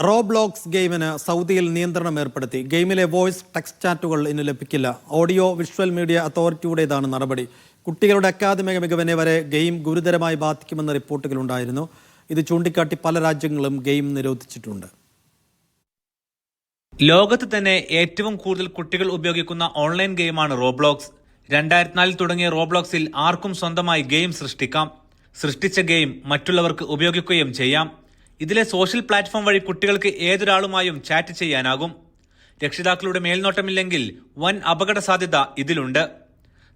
Roblox ഗെയിമിന് സൗദിയിൽ നിയന്ത്രണം ഏർപ്പെടുത്തി. ഗെയിമിലെ വോയിസ് ടെക്സ്റ്റ് ചാറ്റുകൾ ഇന്ന് ലഭിക്കില്ല. ഓഡിയോ വിഷ്വൽ മീഡിയ അതോറിറ്റിയുടേതാണ് നടപടി. കുട്ടികളുടെ അക്കാദമിക മികവിനെ വരെ ഗെയിം ഗുരുതരമായി ബാധിക്കുമെന്ന റിപ്പോർട്ടുകളുണ്ടായിരുന്നു. ഇത് ചൂണ്ടിക്കാട്ടി പല രാജ്യങ്ങളും ഗെയിം നിരോധിച്ചിട്ടുണ്ട്. ലോകത്ത് തന്നെ ഏറ്റവും കൂടുതൽ കുട്ടികൾ ഉപയോഗിക്കുന്ന ഓൺലൈൻ ഗെയിമാണ് റോബ്ലോക്സ്. 2004 തുടങ്ങിയ റോബ്ലോക്സിൽ ആർക്കും സ്വന്തമായി ഗെയിം സൃഷ്ടിക്കാം. സൃഷ്ടിച്ച ഗെയിം മറ്റുള്ളവർക്ക് ഉപയോഗിക്കുകയും ചെയ്യാം. ഇതിലെ സോഷ്യൽ പ്ലാറ്റ്ഫോം വഴി കുട്ടികൾക്ക് ഏതൊരാളുമായും ചാറ്റ് ചെയ്യാനാകും. രക്ഷിതാക്കളുടെ മേൽനോട്ടമില്ലെങ്കിൽ വൻ അപകട സാധ്യത ഇതിലുണ്ട്.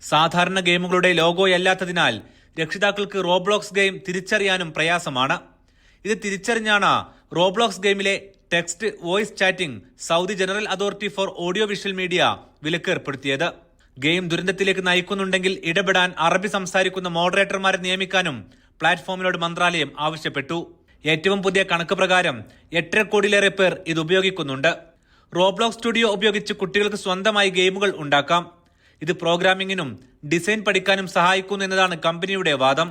സാധാരണ ഗെയിമുകളുടെ ലോഗോയല്ലാത്തതിനാൽ രക്ഷിതാക്കൾക്ക് റോബ്ലോക്സ് ഗെയിം തിരിച്ചറിയാനും പ്രയാസമാണ്. ഇത് തിരിച്ചറിഞ്ഞാണ് റോബ്ലോക്സ് ഗെയിമിലെ text voice chatting Saudi general authority for audio visual media വിലക്ക് ഏർപ്പെടുത്തിയത്. ഗെയിം ദുരന്തത്തിലേക്ക് നയിക്കുന്നുണ്ടെങ്കിൽ ഇടപെടാൻ അറബി സംസാരിക്കുന്ന മോഡറേറ്റർമാരെ നിയമിക്കാനും പ്ലാറ്റ്ഫോമിനോട് മന്ത്രാലയം ആവശ്യപ്പെട്ടു. ഏറ്റവും പുതിയ കണക്ക് പ്രകാരം 8.5 കോടിയിലേറെ പേർ ഇത് ഉപയോഗിക്കുന്നുണ്ട്. റോബ്ലോക്സ് സ്റ്റുഡിയോ ഉപയോഗിച്ച് കുട്ടികൾക്ക് സ്വന്തമായി ഗെയിമുകൾ ഉണ്ടാക്കാം. ഇത് പ്രോഗ്രാമിംഗിനും ഡിസൈൻ പഠിക്കാനും സഹായിക്കുന്നു എന്നതാണ് കമ്പനിയുടെ വാദം.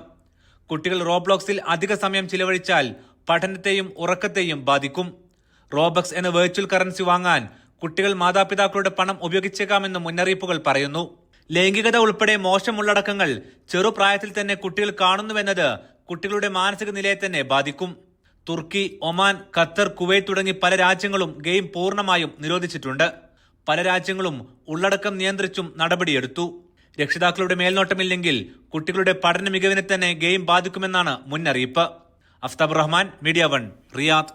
കുട്ടികൾ റോബ്ലോക്സിൽ അധിക സമയം ചിലവഴിച്ചാൽ പഠനത്തെയും ഉറക്കത്തെയും ബാധിക്കും. റോബക്സ് എന്ന വെർച്വൽ കറൻസി വാങ്ങാൻ കുട്ടികൾ മാതാപിതാക്കളുടെ പണം ഉപയോഗിച്ചേക്കാമെന്ന് മുന്നറിയിപ്പുകൾ പറയുന്നു. ലൈംഗികത ഉൾപ്പെടെ മോശം ഉള്ളടക്കങ്ങൾ ചെറുപ്രായത്തിൽ തന്നെ കുട്ടികൾ കാണുന്നുവെന്നത് കുട്ടികളുടെ മാനസിക നിലയെ തന്നെ ബാധിക്കും. തുർക്കി, ഒമാൻ, ഖത്തർ, കുവൈറ്റ് തുടങ്ങി പല രാജ്യങ്ങളും ഗെയിം പൂർണ്ണമായും നിരോധിച്ചിട്ടുണ്ട്. പല രാജ്യങ്ങളും ഉള്ളടക്കം നിയന്ത്രിച്ചും നടപടിയെടുത്തു. രക്ഷിതാക്കളുടെ മേൽനോട്ടമില്ലെങ്കിൽ കുട്ടികളുടെ പഠന മികവിനെ തന്നെ ഗെയിം ബാധിക്കുമെന്നാണ് മുന്നറിയിപ്പ്. Aftab Rahman, media 1, Riyadh.